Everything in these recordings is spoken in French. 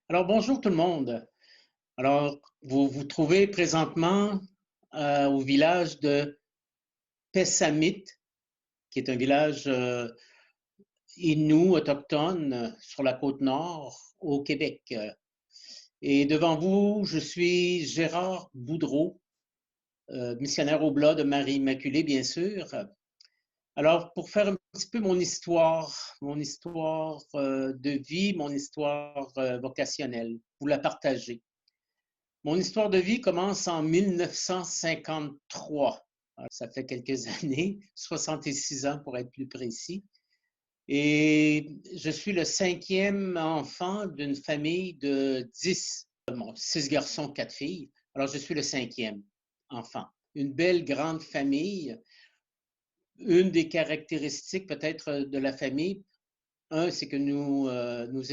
Alors, bonjour tout le monde. Alors, vous vous trouvez présentement au village de Pessamit, qui est un village Innu autochtone sur la côte nord au Québec. Et devant vous, je suis Gérard Boudreau, missionnaire au Oblat de Marie Immaculée, bien sûr. Alors, pour faire un petit peu mon histoire de vie, mon histoire vocationnelle, vous la partager. Mon histoire de vie commence en 1953. Ça fait quelques années, 66 ans pour être plus précis. Et je suis le cinquième enfant d'une famille de 10, bon, 6 garçons, 4 filles. Alors, je suis le cinquième enfant. Une belle grande famille. Une des caractéristiques peut-être de la famille, c'est que nous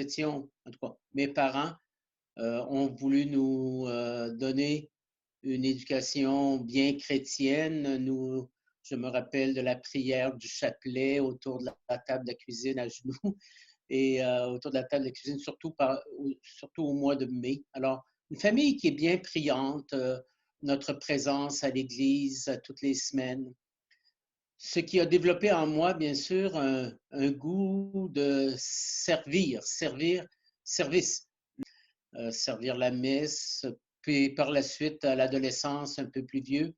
étions, en tout cas, mes parents ont voulu nous donner une éducation bien chrétienne. Je me rappelle de la prière du chapelet autour de la table de cuisine à genoux et autour de la table de cuisine, surtout au mois de mai. Alors, une famille qui est bien priante, notre présence à l'église toutes les semaines. Ce qui a développé en moi, bien sûr, un goût de service, servir la messe, puis par la suite, à l'adolescence, un peu plus vieux,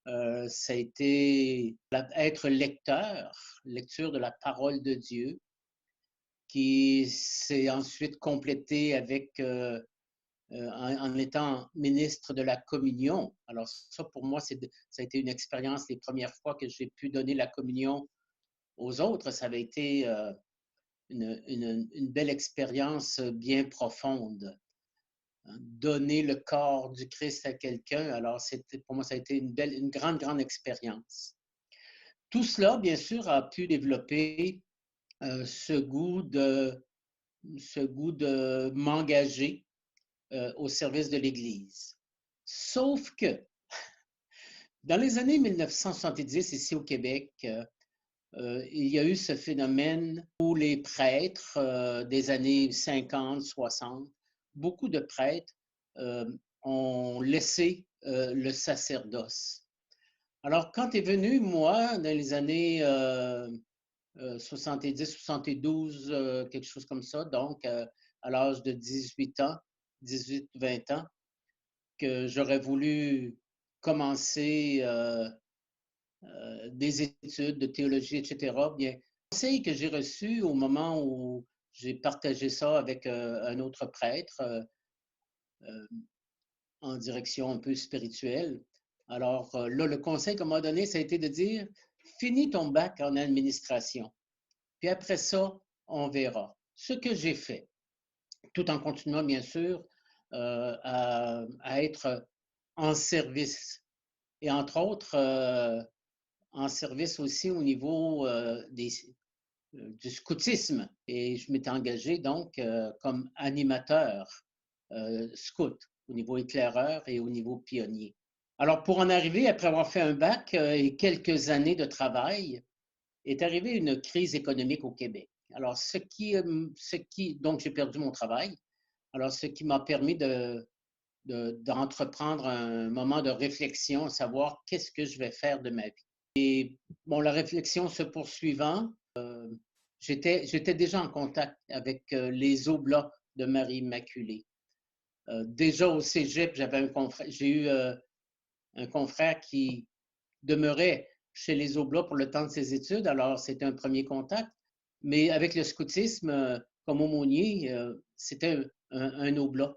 ça a été être lecture de la parole de Dieu, qui s'est ensuite complété avec en étant ministre de la communion. Alors ça, pour moi, ça a été une expérience les premières fois que j'ai pu donner la communion aux autres. Ça avait été une belle expérience bien profonde. Donner le corps du Christ à quelqu'un, alors pour moi, ça a été une grande expérience. Tout cela, bien sûr, a pu développer ce goût de m'engager au service de l'Église. Sauf que, dans les années 1970, ici au Québec, il y a eu ce phénomène où les prêtres des années 50, 60, beaucoup de prêtres ont laissé le sacerdoce. Alors, quand est venu, moi, dans les années 70, 72, quelque chose comme ça, donc à l'âge de 18 ans, 18-20 ans, que j'aurais voulu commencer des études de théologie, etc., bien, le conseil que j'ai reçu au moment où j'ai partagé ça avec un autre prêtre euh, en direction un peu spirituelle. Alors là, le conseil qu'on m'a donné, ça a été de dire, finis ton bac en administration. Puis après ça, on verra. Ce que j'ai fait, tout en continuant, bien sûr, à être en service. Et entre autres, en service aussi au niveau du scoutisme. Et je m'étais engagé donc comme animateur scout au niveau éclaireur et au niveau pionnier. Alors, pour en arriver, après avoir fait un bac et quelques années de travail, est arrivée une crise économique au Québec. Alors, donc j'ai perdu mon travail. Alors, ce qui m'a permis d'entreprendre un moment de réflexion, à savoir qu'est-ce que je vais faire de ma vie. Et bon, la réflexion se poursuivant, j'étais déjà en contact avec les Oblats de Marie Immaculée. Déjà au cégep, j'ai eu un confrère qui demeurait chez les Oblats pour le temps de ses études, alors c'était un premier contact. Mais avec le scoutisme, comme aumônier, c'était un Oblat,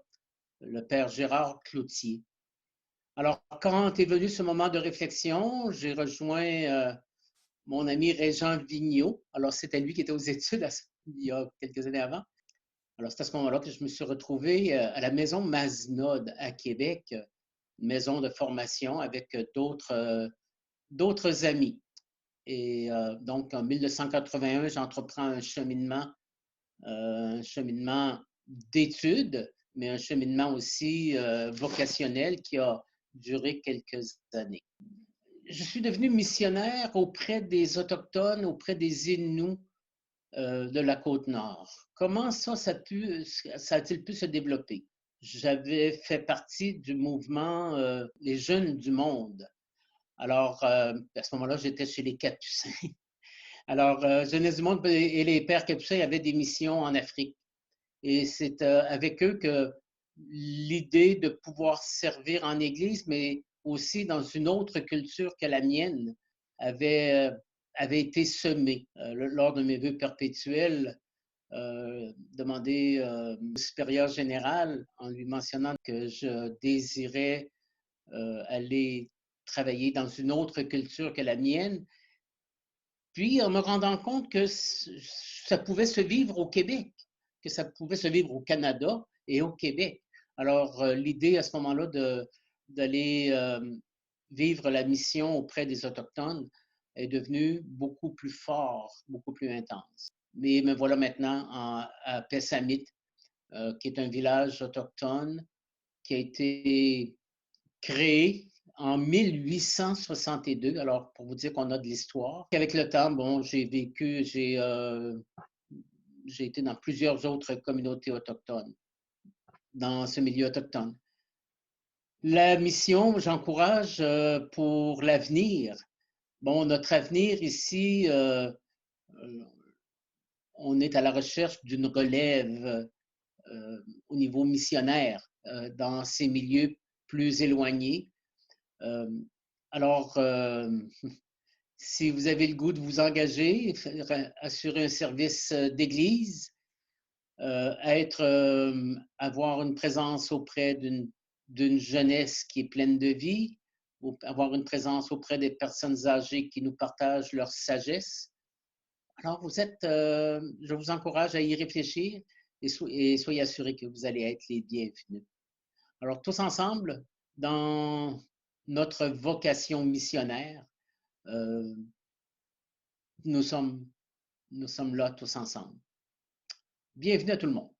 le père Gérard Cloutier. Alors, quand est venu ce moment de réflexion, j'ai rejoint mon ami Régent Vigneault. Alors, c'était lui qui était aux études il y a quelques années avant. Alors, c'est à ce moment-là que je me suis retrouvé à la maison Mazenod à Québec, une maison de formation avec d'autres amis. Et donc, en 1981, j'entreprends un cheminement d'études, mais un cheminement aussi vocationnel qui a duré quelques années. Je suis devenu missionnaire auprès des Autochtones, auprès des Inuits de la Côte-Nord. Comment ça a-t-il pu se développer? J'avais fait partie du mouvement Les Jeunes du Monde. Alors, à ce moment-là, j'étais chez les Capucins. Alors, Jeunesse du Monde et les Pères Capucins avaient des missions en Afrique. Et c'est avec eux que l'idée de pouvoir servir en Église, mais aussi dans une autre culture que la mienne, avait, avait été semée. Lors de mes vœux perpétuels, demandé au supérieur général en lui mentionnant que je désirais aller travailler dans une autre culture que la mienne. Puis, en me rendant compte que ça pouvait se vivre au Québec, que ça pouvait se vivre au Canada et au Québec. Alors, l'idée à ce moment-là d'aller vivre la mission auprès des Autochtones est devenue beaucoup plus forte, beaucoup plus intense. Mais me voilà maintenant à Pessamit, qui est un village autochtone qui a été créé en 1862. Alors, pour vous dire qu'on a de l'histoire. Avec le temps, bon, j'ai été dans plusieurs autres communautés autochtones, dans ce milieu autochtone. La mission, j'encourage pour l'avenir. Bon, notre avenir ici, on est à la recherche d'une relève au niveau missionnaire dans ces milieux plus éloignés. Alors, si vous avez le goût de vous engager, assurer un service d'église, avoir une présence auprès d'une jeunesse qui est pleine de vie, avoir une présence auprès des personnes âgées qui nous partagent leur sagesse. Alors, je vous encourage à y réfléchir et soyez assurés que vous allez être les bienvenus. Alors, tous ensemble, dans notre vocation missionnaire, euh, nous sommes là tous ensemble. Bienvenue à tout le monde.